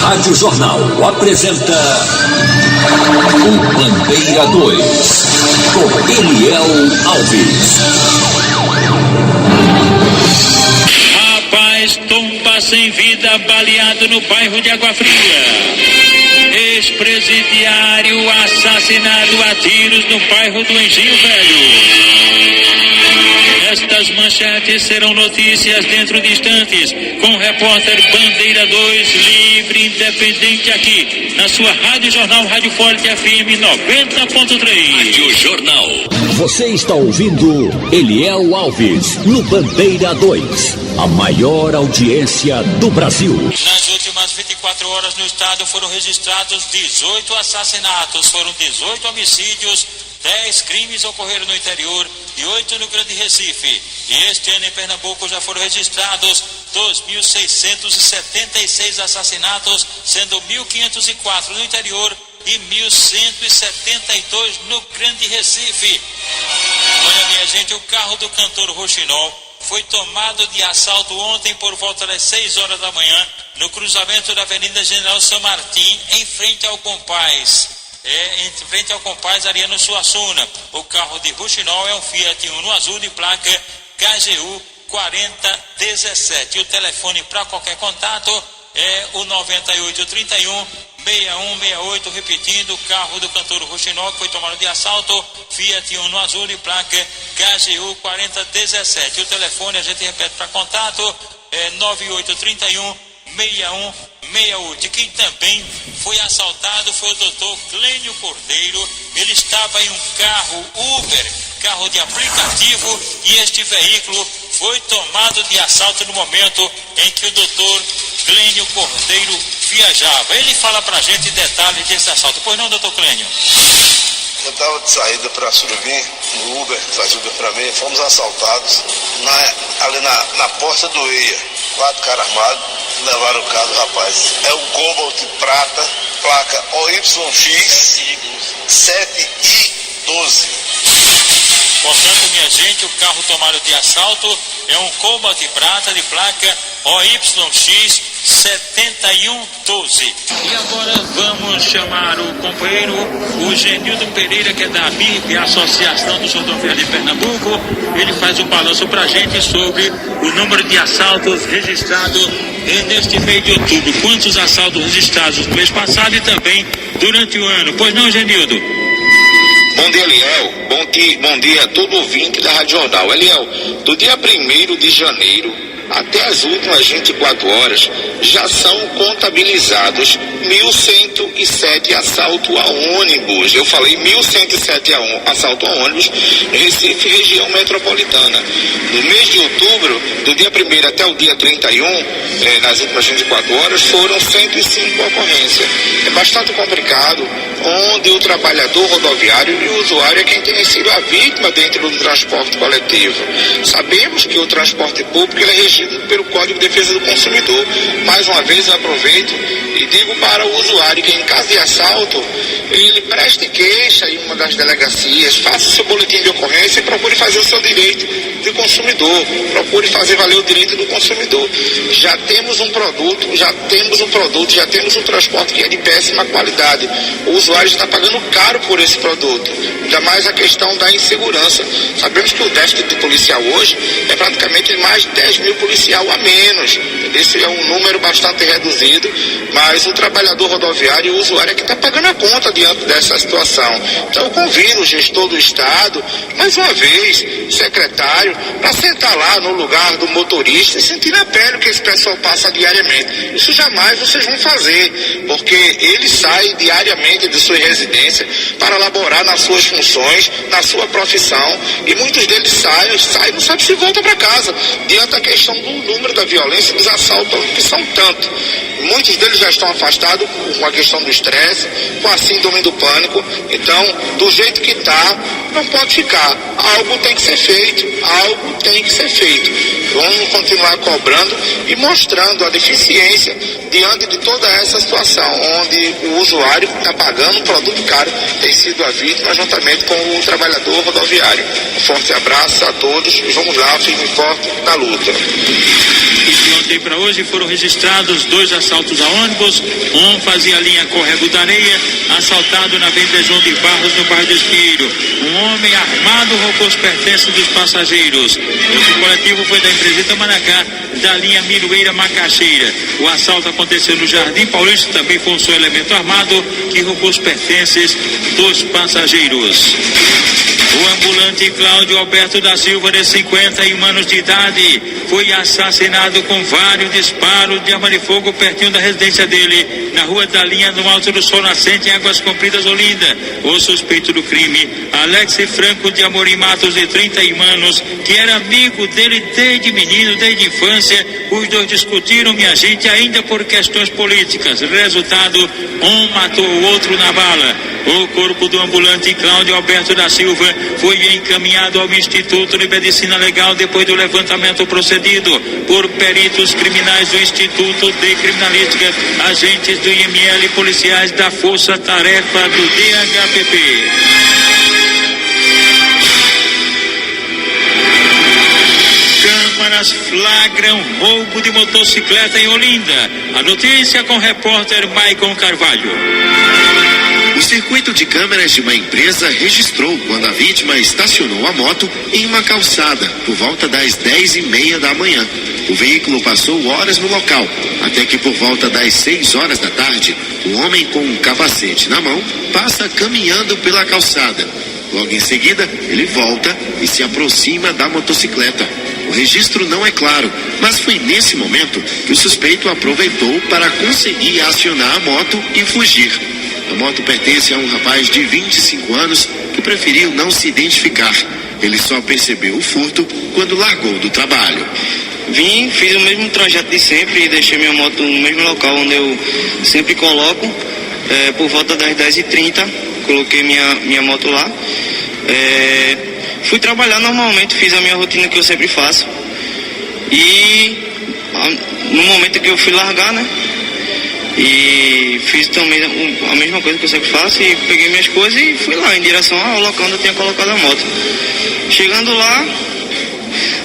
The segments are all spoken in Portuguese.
Rádio Jornal apresenta o Bandeira 2, com Eliel Alves. Rapaz tomba sem vida baleado no bairro de Água Fria. Ex-presidiário assassinado a tiros no bairro do Engenho Velho. Estas manchetes serão notícias dentro de instantes, com o repórter Bandeira 2, livre e independente aqui, na sua Rádio Jornal, Rádio Forte FM 90.3. Rádio Jornal. Você está ouvindo Eliel Alves, no Bandeira 2, a maior audiência do Brasil. Nas últimas 24 horas no estado foram registrados 18 assassinatos, foram 18 homicídios, 10 crimes ocorreram no interior e 8 no Grande Recife. E este ano em Pernambuco já foram registrados 2.676 assassinatos, sendo 1.504 no interior e 1.172 no Grande Recife. Olha, minha gente, o carro do cantor Rouxinol foi tomado de assalto ontem por volta das 6 horas da manhã, no cruzamento da Avenida General São Martim, em frente ao Compaz. Em frente ao Compaz Ariano Suassuna. O carro de Rouxinol é um Fiat Uno azul de placa KGU 4017. E o telefone para qualquer contato é o 9831 6168, repetindo, o carro do cantor Rouxinol que foi tomado de assalto, Fiat Uno azul de placa KGU 4017. O telefone a gente repete para contato, é 9831 6168. Quem também foi assaltado foi o doutor Clênio Cordeiro. Ele estava em um carro Uber, carro de aplicativo, e este veículo foi tomado de assalto no momento em que o doutor Clênio Cordeiro viajava. Ele fala pra gente detalhes desse assalto. Pois não, doutor Clênio? Eu estava de saída para Surubim, no Uber, traz Uber para mim, fomos assaltados ali na porta do EIA. 4 caras armados levaram o carro do rapaz. É um Cobalt prata, placa OYX 7I12. Portanto, minha gente, o carro tomado de assalto é um Cobalt prata de placa OYX 7112. E agora vamos chamar o companheiro, o Genildo Pereira, que é da ABIP, Associação dos Rodoviários de Pernambuco. Ele faz um balanço pra gente sobre o número de assaltos registrados neste mês de outubro. Quantos assaltos registrados no mês passado e também durante o ano. Pois não, Genildo? Bom dia, Eliel. Bom dia a todo ouvinte da Rádio Jornal. Eliel, do dia 1º de janeiro até as últimas 24 horas, já são contabilizados 1.107 assaltos a ônibus. Eu falei 1.107 assaltos a ônibus, Recife, região metropolitana. No mês de outubro, do dia 1º até o dia 31, nas últimas 24 horas, foram 105 ocorrências. É bastante complicado, onde o trabalhador rodoviário e o usuário é quem tem sido a vítima dentro do transporte coletivo. Sabemos que o transporte público ele é regido pelo Código de Defesa do Consumidor. Mais uma vez eu aproveito e digo para o usuário que em caso de assalto, ele preste queixa em uma das delegacias, faça seu boletim de ocorrência e procure fazer o seu direito de consumidor, procure fazer valer o direito do consumidor. Já temos um produto, já temos um transporte que é de péssima qualidade. O usuário está pagando caro por esse produto, ainda mais a questão da insegurança. Sabemos que o déficit de policial hoje é praticamente mais de 10 mil policial a menos. Esse é um número bastante reduzido, mas o trabalhador rodoviário e o usuário é que está pagando a conta diante dessa situação. Então eu convido o gestor do Estado, mais uma vez, o secretário, para sentar lá no lugar do motorista e sentir na pele o que esse pessoal passa diariamente. Isso jamais vocês vão fazer, porque eles saem diariamente de sua residência para laborar nas suas funções, na sua profissão, e muitos deles saem, não sabe se volta para casa, diante da questão do número da violência e dos assaltos, que são tanto. Muitos deles já estão afastados com a questão do estresse, com a síndrome do pânico. Então, do jeito que está, não pode ficar. Algo tem que ser feito. Vamos continuar cobrando e mostrando a deficiência diante de toda essa situação, onde o usuário está pagando um produto caro, tem sido a vítima, juntamente com o trabalhador rodoviário. Um forte abraço a todos e vamos lá, firme e forte na luta. E ontem para hoje foram registrados 2 assaltos a ônibus. Um fazia a linha Córrego da Areia, assaltado na Avenida João de Barros, no bairro do Espírito. Um homem armado roubou os pertences dos passageiros. Esse coletivo foi da empresa Itamaracá, da linha Miroeira Macaxeira. O assalto aconteceu no Jardim Paulista, também foi um só elemento armado que roubou os pertences dos passageiros. O ambulante Cláudio Alberto da Silva, de 51 anos de idade, foi assassinado com vários disparos de arma de fogo pertinho da residência dele, na Rua da Linha, no Alto do Sol Nascente, em Águas Compridas, Olinda. O suspeito do crime, Alex Franco de Amorim Matos, de 31 anos, que era amigo dele desde menino, desde infância. Os dois discutiram, minha gente, ainda por questões políticas. Resultado, um matou o outro na bala. O corpo do ambulante Cláudio Alberto da Silva foi encaminhado ao Instituto de Medicina Legal depois do levantamento procedido por peritos criminais do Instituto de Criminalística, agentes do IML e policiais da Força Tarefa do DHPP. Câmaras flagram roubo de motocicleta em Olinda. A notícia com o repórter Maicon Carvalho. O circuito de câmeras de uma empresa registrou quando a vítima estacionou a moto em uma calçada por volta das 10h30 da manhã. O veículo passou horas no local, até que por volta das 6 horas da tarde, um homem com um capacete na mão passa caminhando pela calçada. Logo em seguida, ele volta e se aproxima da motocicleta. O registro não é claro, mas foi nesse momento que o suspeito aproveitou para conseguir acionar a moto e fugir. A moto pertence a um rapaz de 25 anos que preferiu não se identificar. Ele só percebeu o furto quando largou do trabalho. Fiz o mesmo trajeto de sempre e deixei minha moto no mesmo local onde eu sempre coloco. Por volta das 10h30, coloquei minha moto lá. Fui trabalhar normalmente, fiz a minha rotina que eu sempre faço. E no momento que eu fui largar, né? E fiz também a mesma coisa que eu sempre faço e peguei minhas coisas e fui lá em direção ao local onde eu tinha colocado a moto. Chegando lá,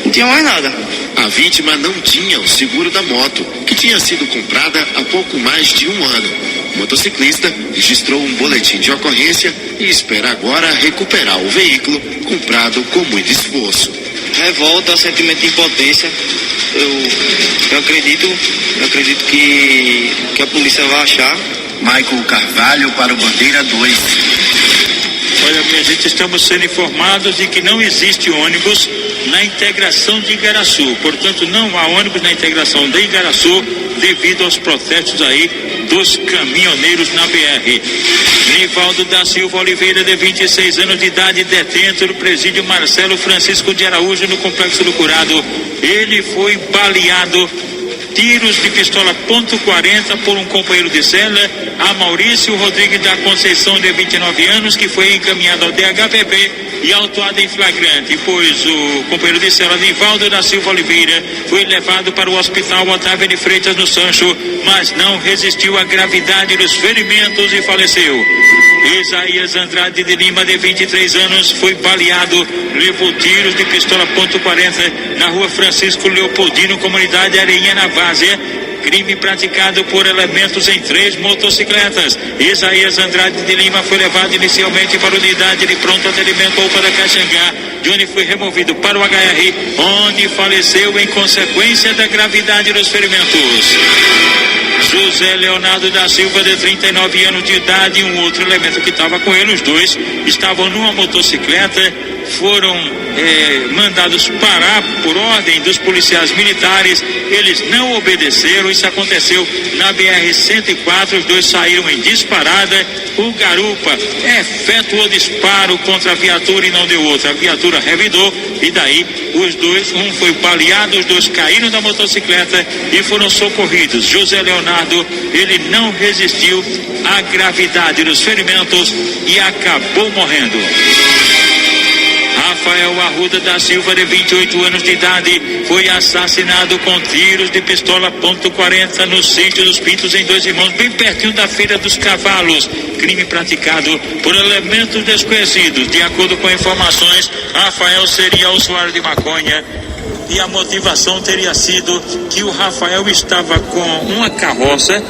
não tinha mais nada. A vítima não tinha o seguro da moto, que tinha sido comprada há pouco mais de 1 ano. O motociclista registrou um boletim de ocorrência e espera agora recuperar o veículo comprado com muito esforço. Revolta, sentimento de impotência. Eu acredito que a polícia vai achar. Michael Carvalho para o Bandeira 2. Olha, minha gente, estamos sendo informados de que não existe ônibus na integração de Igaraçu. Portanto, não há ônibus na integração de Igaraçu devido aos protestos aí dos caminhoneiros na BR. Nivaldo da Silva Oliveira, de 26 anos de idade, detento no presídio Marcelo Francisco de Araújo, no Complexo do Curado. Ele foi baleado, tiros de pistola .40 por um companheiro de cela, a Maurício Rodrigues da Conceição, de 29 anos, que foi encaminhado ao DHPP e autuado em flagrante, pois o companheiro de cela, Nivaldo da Silva Oliveira, foi levado para o Hospital Otávio de Freitas, no Sancho, mas não resistiu à gravidade dos ferimentos e faleceu. Isaías Andrade de Lima, de 23 anos, foi baleado, levou tiros de pistola .40 na Rua Francisco Leopoldino, comunidade Areinha, na Várzea. Crime praticado por elementos em 3 motocicletas. Isaías Andrade de Lima foi levado inicialmente para a unidade de pronto atendimento UPA da Caxangá, de onde foi removido para o HR, onde faleceu em consequência da gravidade dos ferimentos. José Leonardo da Silva, de 39 anos de idade, e um outro elemento que estava com ele, os dois estavam numa motocicleta, foram mandados parar por ordem dos policiais militares. Eles não obedeceram. Isso aconteceu na BR-104. Os dois saíram em disparada. O garupa efetuou disparo contra a viatura e não deu outra. A viatura revidou e daí os dois, um foi baleado, os dois caíram da motocicleta e foram socorridos. José Leonardo, ele não resistiu à gravidade dos ferimentos e acabou morrendo. Rafael Arruda da Silva, de 28 anos de idade, foi assassinado com tiros de pistola .40 no sítio dos Pintos, em Dois Irmãos, bem pertinho da Feira dos Cavalos. Crime praticado por elementos desconhecidos. De acordo com informações, Rafael seria usuário de maconha e a motivação teria sido que o Rafael estava com uma carroça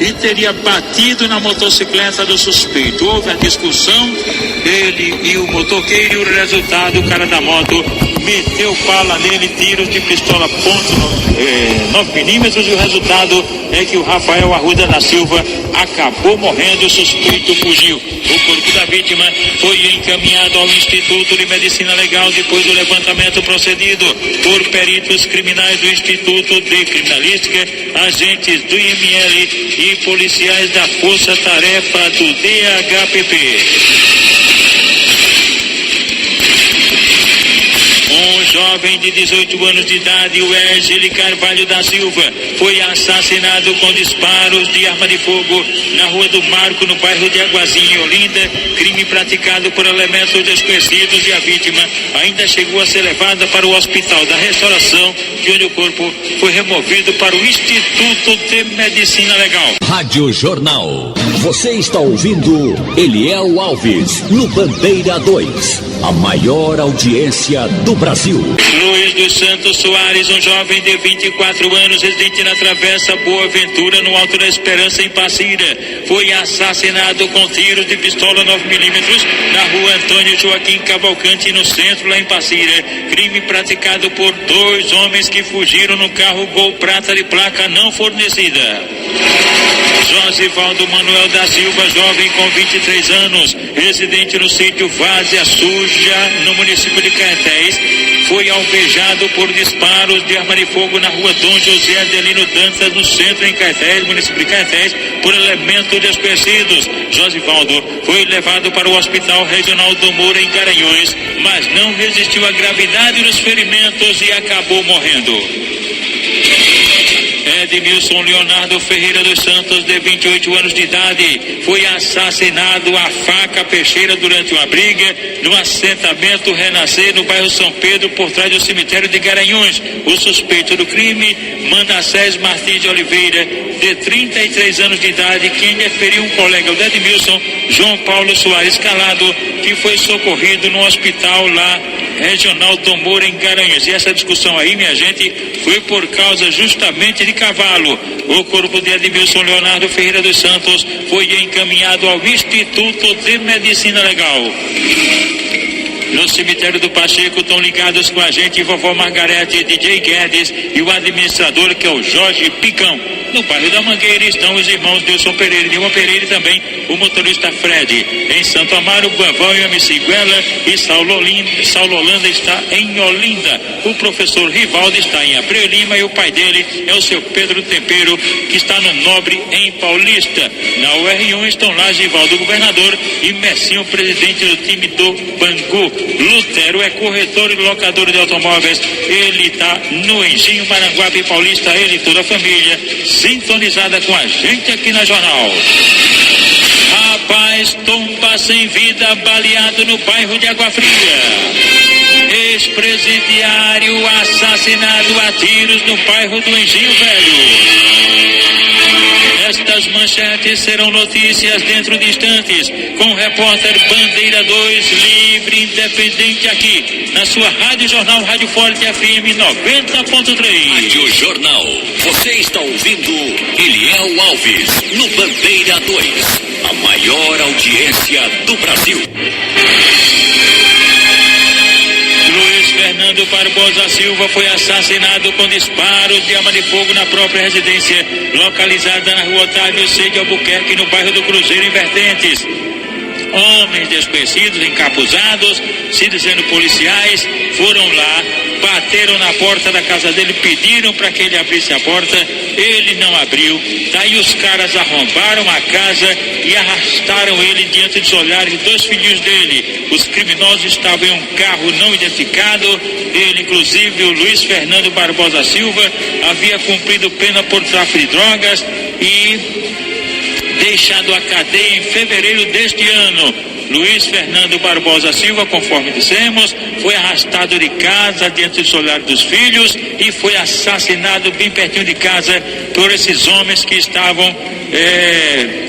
e teria batido na motocicleta do suspeito. Houve a discussão, ele e o motoqueiro, e o resultado, o cara da moto meteu bala nele, tiros de pistola .9mm, e o resultado é que o Rafael Arruda da Silva acabou morrendo, o suspeito fugiu. O corpo da vítima foi encaminhado ao Instituto de Medicina Legal depois do levantamento procedido por peritos criminais do Instituto de Criminalística, agentes do IML e policiais da Força Tarefa do DHPP. Um jovem de 18 anos de idade, o Wesley Carvalho da Silva, foi assassinado com disparos de arma de fogo na Rua do Marco, no bairro de Aguazinha, em Olinda. Crime praticado por elementos desconhecidos, e a vítima ainda chegou a ser levada para o Hospital da Restauração, de onde o corpo foi removido para o Instituto de Medicina Legal. Rádio Jornal. Você está ouvindo Eliel Alves no Bandeira 2, a maior audiência do Brasil. Luiz dos Santos Soares, um jovem de 24 anos, residente na Travessa Boa Ventura, no Alto da Esperança, em Passira, foi assassinado com tiros de pistola 9mm na Rua Antônio Joaquim Cavalcante, no centro, lá em Passira. Crime praticado por dois homens que fugiram no carro Gol Prata de placa não fornecida. Josivaldo Manuel da Silva, jovem com 23 anos, residente no sítio Várzea Suja, no município de Caetés, foi alvejado por disparos de arma de fogo na Rua Dom José Adelino Dantas, no centro, em Caetés, município de Caetés, por elementos desconhecidos. Josivaldo foi levado para o Hospital Regional do Moura, em Garanhuns, mas não resistiu à gravidade dos ferimentos e acabou morrendo. Edmilson Leonardo Ferreira dos Santos, de 28 anos de idade, foi assassinado à faca peixeira durante uma briga no assentamento Renascer, no bairro São Pedro, por trás do cemitério de Garanhuns. O suspeito do crime, Manassés Martins de Oliveira, de 33 anos de idade, quem feriu um colega, o Edmilson João Paulo Soares Calado, que foi socorrido no hospital lá regional do Moura, em Garanhuns. E essa discussão aí, minha gente, foi por causa justamente de cavalo. O corpo de Edmilson Leonardo Ferreira dos Santos foi encaminhado ao Instituto de Medicina Legal. No cemitério do Pacheco estão ligados com a gente vovó Margarete, DJ Guedes e o administrador, que é o Jorge Picão. No bairro da Mangueira estão os irmãos Dilson Pereira e Nilma Pereira, e também o motorista Fred. Em Santo Amaro, Guavão e MC Guela, e Saulo Holanda está em Olinda. O professor Rivaldo está em Abreu Lima, e o pai dele é o seu Pedro Tempero, que está no Nobre, em Paulista. Na UR1 estão lá Givaldo, governador, e Messinho, presidente do time do Bangu. Lutero é corretor e locador de automóveis. Ele está no Engenho Maranguape Paulista, ele e toda a família, sintonizada com a gente aqui na Jornal. Rapaz tomba sem vida, baleado no bairro de Água Fria. Ex-presidiário assassinado a tiros no bairro do Engenho Velho. Estas manchetes serão notícias dentro de instantes, com o repórter Bandeira 2, livre, independente, aqui na sua Rádio Jornal, Rádio Forte FM 90.3. Rádio Jornal. Você está ouvindo Eliel Alves no Bandeira 2, a maior audiência do Brasil. Luiz Fernando Barbosa Silva foi assassinado com disparos de arma de fogo na própria residência, localizada na Rua Otávio C. de Albuquerque, no bairro do Cruzeiro, em Vertentes. Homens desconhecidos, encapuzados, se dizendo policiais, foram lá, bateram na porta da casa dele, pediram para que ele abrisse a porta, ele não abriu. Daí os caras arrombaram a casa e arrastaram ele diante dos olhares de dois filhos dele. Os criminosos estavam em um carro não identificado. Ele, inclusive, o Luiz Fernando Barbosa Silva, havia cumprido pena por tráfico de drogas e deixado a cadeia em fevereiro deste ano. Luiz Fernando Barbosa Silva, conforme dissemos, foi arrastado de casa diante do solar dos filhos e foi assassinado bem pertinho de casa por esses homens que estavam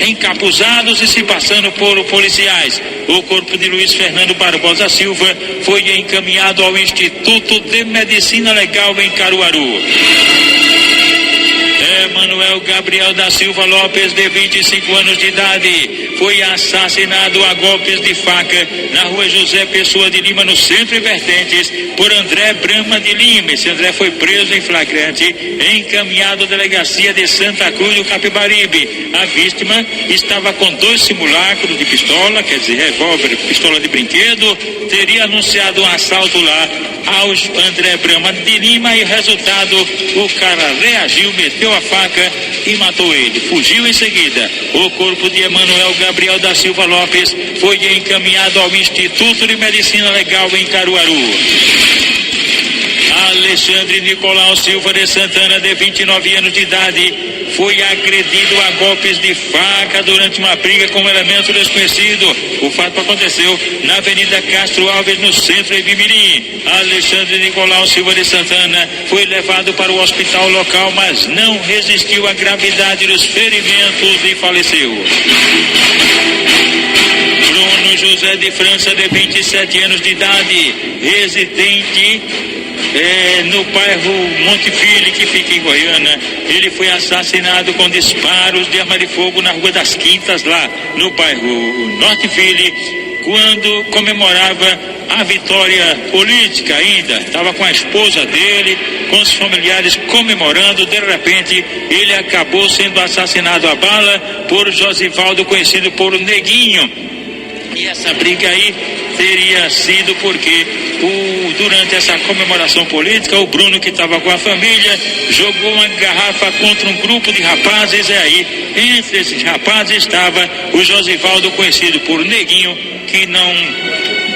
encapuzados e se passando por policiais. O corpo de Luiz Fernando Barbosa Silva foi encaminhado ao Instituto de Medicina Legal em Caruaru. Manuel Gabriel da Silva Lopes, de 25 anos de idade, foi assassinado a golpes de faca na rua José Pessoa de Lima, no Centro e Vertentes, por André Brama de Lima. Esse André foi preso em flagrante e encaminhado à delegacia de Santa Cruz do Capibaribe. A vítima estava com 2 simulacros de pistola, quer dizer, revólver, pistola de brinquedo, teria anunciado um assalto lá ao André Brama de Lima e, resultado, o cara reagiu, meteu a faca e matou ele. Fugiu em seguida. O corpo de Emanuel Gabriel da Silva Lopes foi encaminhado ao Instituto de Medicina Legal em Caruaru. Alexandre Nicolau Silva de Santana, de 29 anos de idade, foi agredido a golpes de faca durante uma briga com um elemento desconhecido. O fato aconteceu na Avenida Castro Alves, no centro de Ibimirim. Alexandre Nicolau Silva de Santana foi levado para o hospital local, mas não resistiu à gravidade dos ferimentos e faleceu. Bruno José de França, de 27 anos de idade, residente no bairro Montefilho, que fica em Goiânia. Ele foi assassinado com disparos de arma de fogo na Rua das Quintas, lá no bairro Nortefilho, quando comemorava a vitória política ainda. Estava com a esposa dele, com os familiares comemorando. De repente, ele acabou sendo assassinado a bala por Josivaldo, conhecido por Neguinho. E essa briga aí teria sido porque durante essa comemoração política, o Bruno, que estava com a família, jogou uma garrafa contra um grupo de rapazes, e aí, entre esses rapazes, estava o Josivaldo, conhecido por Neguinho, que não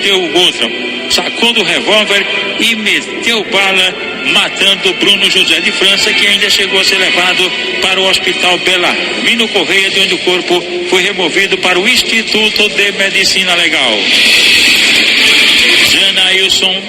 deu outra, sacou do revólver e meteu bala, matando Bruno José de França, que ainda chegou a ser levado para o Hospital Belarmino Correia, de onde o corpo foi removido para o Instituto de Medicina Legal. Janailson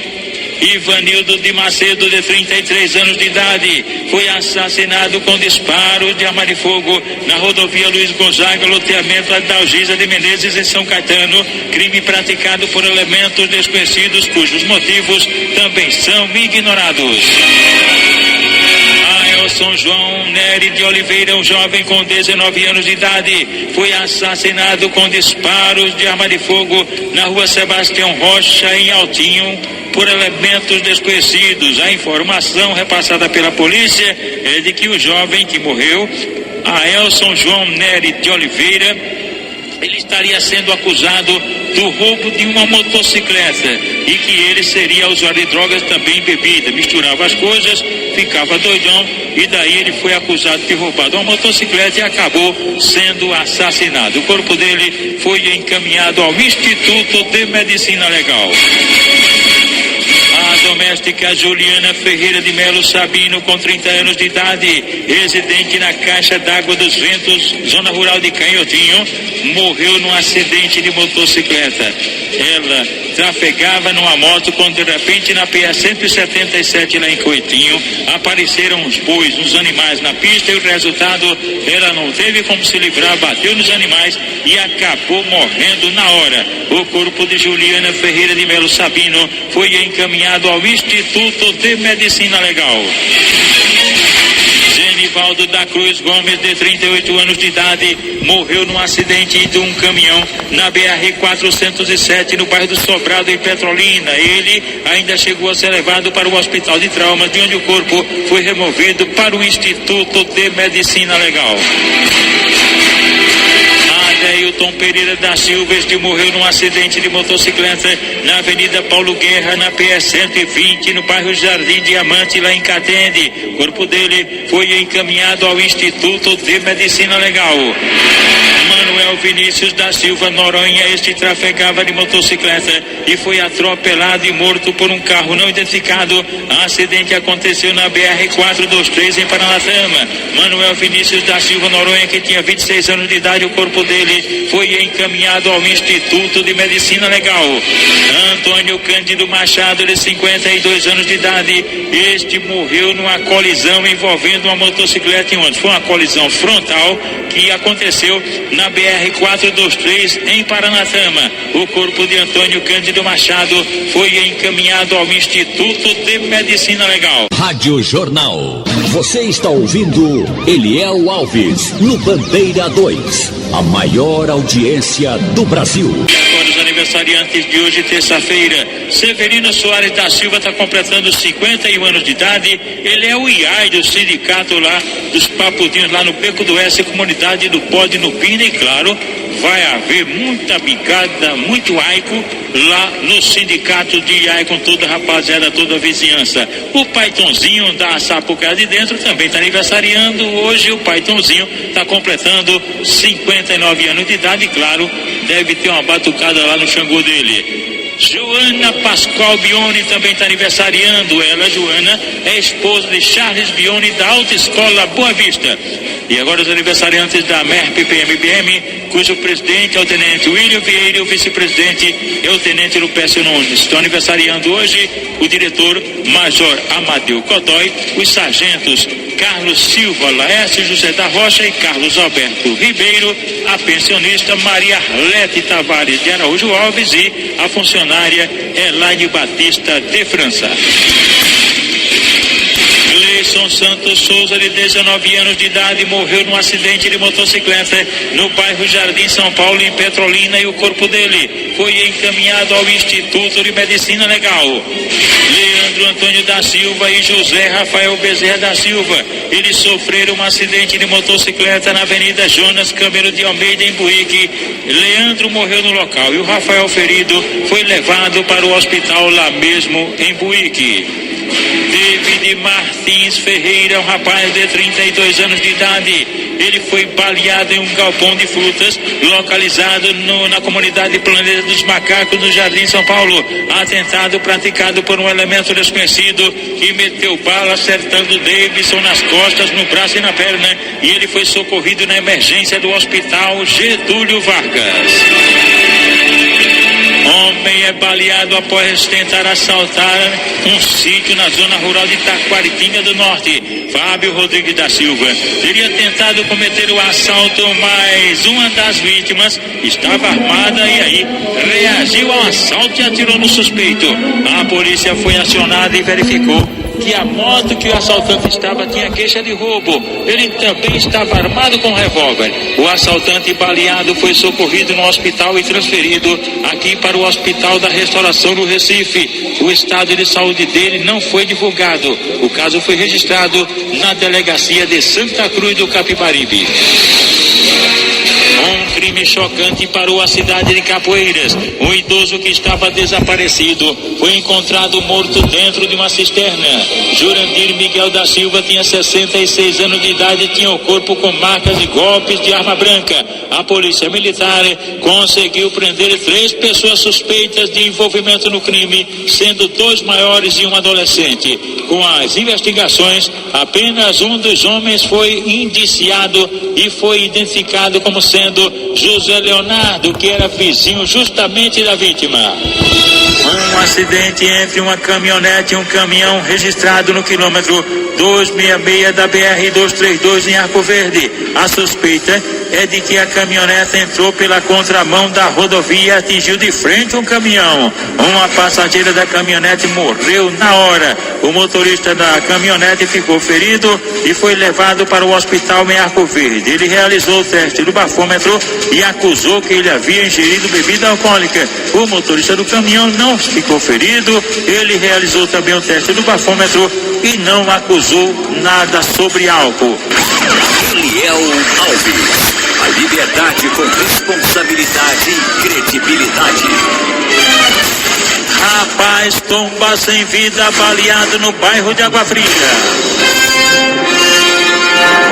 Ivanildo de Macedo, de 33 anos de idade, foi assassinado com disparos de arma de fogo na rodovia Luiz Gonzaga, loteamento Adalgisa de Menezes, em São Caetano. Crime praticado por elementos desconhecidos, cujos motivos também são ignorados. São João Nery de Oliveira, um jovem com 19 anos de idade, foi assassinado com disparos de arma de fogo na rua Sebastião Rocha, em Altinho, por elementos desconhecidos. A informação repassada pela polícia é de que o jovem que morreu, Aelson João Nery de Oliveira, ele estaria sendo acusado do roubo de uma motocicleta e que ele seria usuário de drogas, também bebida, misturava as coisas, ficava doidão, e daí ele foi acusado de ter roubado uma motocicleta e acabou sendo assassinado. O corpo dele foi encaminhado ao Instituto de Medicina Legal. A doméstica Juliana Ferreira de Melo Sabino, com 30 anos de idade, residente na Caixa d'Água dos Ventos, zona rural de Canhotinho, morreu num acidente de motocicleta. Ela trafegava numa moto quando, de repente, na PA 177, lá em Coitinho, apareceram uns bois, uns animais na pista, e o resultado, ela não teve como se livrar, bateu nos animais e acabou morrendo na hora. O corpo de Juliana Ferreira de Melo Sabino foi encaminhado ao Instituto de Medicina Legal. Genivaldo da Cruz Gomes, de 38 anos de idade, morreu num acidente de um caminhão na BR-407, no bairro do Sobrado, em Petrolina. Ele ainda chegou a ser levado para o Hospital de Traumas, de onde o corpo foi removido para o Instituto de Medicina Legal. A Adeilton Pereira da Silva, este morreu num acidente de motocicleta na Avenida Paulo Guerra, na PS 120, no bairro Jardim Diamante, lá em Catende. O corpo dele foi encaminhado ao Instituto de Medicina Legal. Manuel Vinícius da Silva Noronha, este trafegava de motocicleta e foi atropelado e morto por um carro não identificado. O acidente aconteceu na BR-423 em Paranatama. Manuel Vinícius da Silva Noronha, que tinha 26 anos de idade, o corpo dele foi encaminhado ao Instituto de Medicina Legal. Antônio Cândido Machado, de 52 anos de idade, este morreu numa colisão envolvendo uma motocicleta e um ônibus. Foi uma colisão frontal que aconteceu na BR-423 em Paranatama. O corpo de Antônio Cândido Machado foi encaminhado ao Instituto de Medicina Legal. Rádio Jornal. Você está ouvindo Eliel Alves no Bandeira 2, a maior audiência do Brasil. Agora os aniversariantes de hoje, terça-feira. Severino Soares da Silva está completando 51 anos de idade. Ele é o IAI do sindicato lá dos Papudinhos, lá no Beco do S, comunidade do Pode no Pina, e claro, vai haver muita bicada, muito aico lá no sindicato de IAI, com toda a rapaziada, toda a vizinhança. O Paitonzinho da Sapucaia de Dentro também está aniversariando hoje. O Paitonzinho está completando 59 anos de idade, e claro, deve ter uma batucada lá no Xangô dele. Joana Pascoal Bione também está aniversariando. Ela, Joana, é esposa de Charles Bione, da Autoescola Boa Vista. E agora os aniversariantes da MERP-PMBM, cujo presidente é o tenente William Vieira e o vice-presidente é o tenente Lupécio Nunes. Estão aniversariando hoje o diretor Major Amadeu Codói, os sargentos Carlos Silva Laércio José da Rocha e Carlos Alberto Ribeiro, a pensionista Maria Arlete Tavares de Araújo Alves e a funcionária Elaine Batista de França. Gleison Santos Souza, de 19 anos de idade, morreu num acidente de motocicleta no bairro Jardim São Paulo, em Petrolina, e o corpo dele foi encaminhado ao Instituto de Medicina Legal. Leandro Antônio da Silva e José Rafael Bezerra da Silva, eles sofreram um acidente de motocicleta na Avenida Jonas Câmara de Almeida, em Buíque. Leandro morreu no local e o Rafael, ferido, foi levado para o hospital lá mesmo em Buíque. David Martins Ferreira, um rapaz de 32 anos de idade, ele foi baleado em um galpão de frutas localizado na comunidade Planeta dos Macacos, no Jardim São Paulo. Atentado praticado por um elemento desconhecido que meteu bala acertando Davidson nas costas, no braço e na perna, e ele foi socorrido na emergência do Hospital Getúlio Vargas. Homem é baleado após tentar assaltar um sítio na zona rural de Taquaritinga do Norte. Fábio Rodrigues da Silva teria tentado cometer o assalto, mas uma das vítimas estava armada e aí reagiu ao assalto e atirou no suspeito. A polícia foi acionada e verificou que a moto que o assaltante estava tinha queixa de roubo. Ele também estava armado com revólver. O assaltante baleado foi socorrido no hospital e transferido aqui para o Hospital da Restauração do Recife. O estado de saúde dele não foi divulgado. O caso foi registrado na delegacia de Santa Cruz do Capibaribe. Um crime chocante parou a cidade de Capoeiras. Um idoso que estava desaparecido foi encontrado morto dentro de uma cisterna. Jurandir Miguel da Silva tinha 66 anos de idade e tinha o corpo com marcas de golpes de arma branca. A polícia militar conseguiu prender 3 pessoas suspeitas de envolvimento no crime, sendo 2 maiores e um adolescente. Com as investigações, apenas um dos homens foi indiciado e foi identificado como sendo José Leonardo, que era vizinho justamente da vítima. Um acidente entre uma caminhonete e um caminhão registrado no quilômetro 266 da BR-232 em Arco Verde. A suspeita é de que a caminhonete entrou pela contramão da rodovia e atingiu de frente um caminhão. Uma passageira da caminhonete morreu na hora. O motorista da caminhonete ficou ferido e foi levado para o hospital em Arco Verde. Ele realizou o teste do bafômetro e acusou que ele havia ingerido bebida alcoólica. O motorista do caminhão não não ficou ferido. Ele realizou também o teste do bafômetro e não acusou nada sobre álcool. Eliel Alves. A liberdade com responsabilidade e credibilidade. Rapaz tomba sem vida baleado no bairro de Água Fria.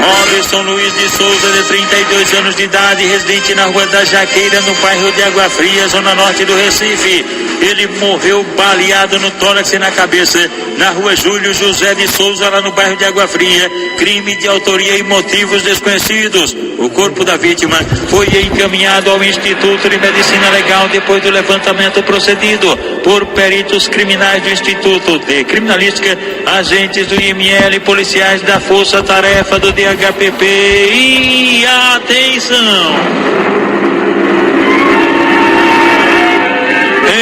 Robson Luiz de Souza, de 32 anos de idade, residente na Rua da Jaqueira, no bairro de Água Fria, zona norte do Recife. Ele morreu baleado no tórax e na cabeça, na Rua Júlio José de Souza, lá no bairro de Água Fria. Crime de autoria e motivos desconhecidos. O corpo da vítima foi encaminhado ao Instituto de Medicina Legal depois do levantamento procedido por peritos criminais do Instituto de Criminalística, agentes do IML, policiais da Força Tarefa do DHPP. E atenção!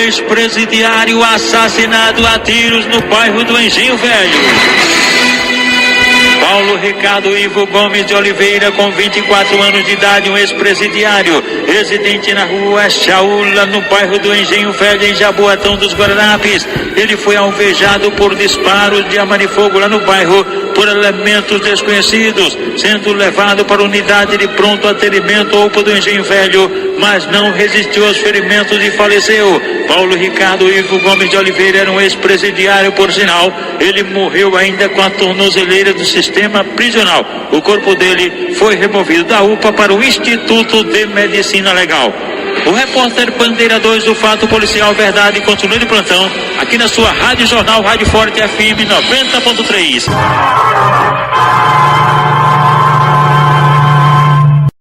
Ex-presidiário assassinado a tiros no bairro do Engenho Velho. Paulo Ricardo Ivo Gomes de Oliveira, com 24 anos de idade, um ex-presidiário, residente na Rua Chaula, no bairro do Engenho Velho, em Jaboatão dos Guararapes. Ele foi alvejado por disparos de arma de fogo lá no bairro por elementos desconhecidos, sendo levado para a unidade de pronto atendimento UPA do Engenho Velho, mas não resistiu aos ferimentos e faleceu. Paulo Ricardo Ivo Gomes de Oliveira era um ex-presidiário, por sinal. Ele morreu ainda com a tornozeleira do sistema prisional. O corpo dele foi removido da UPA para o Instituto de Medicina Legal. O repórter Bandeira 2 do Fato Policial Verdade continua de plantão aqui na sua Rádio Jornal, Rádio Forte FM 90.3.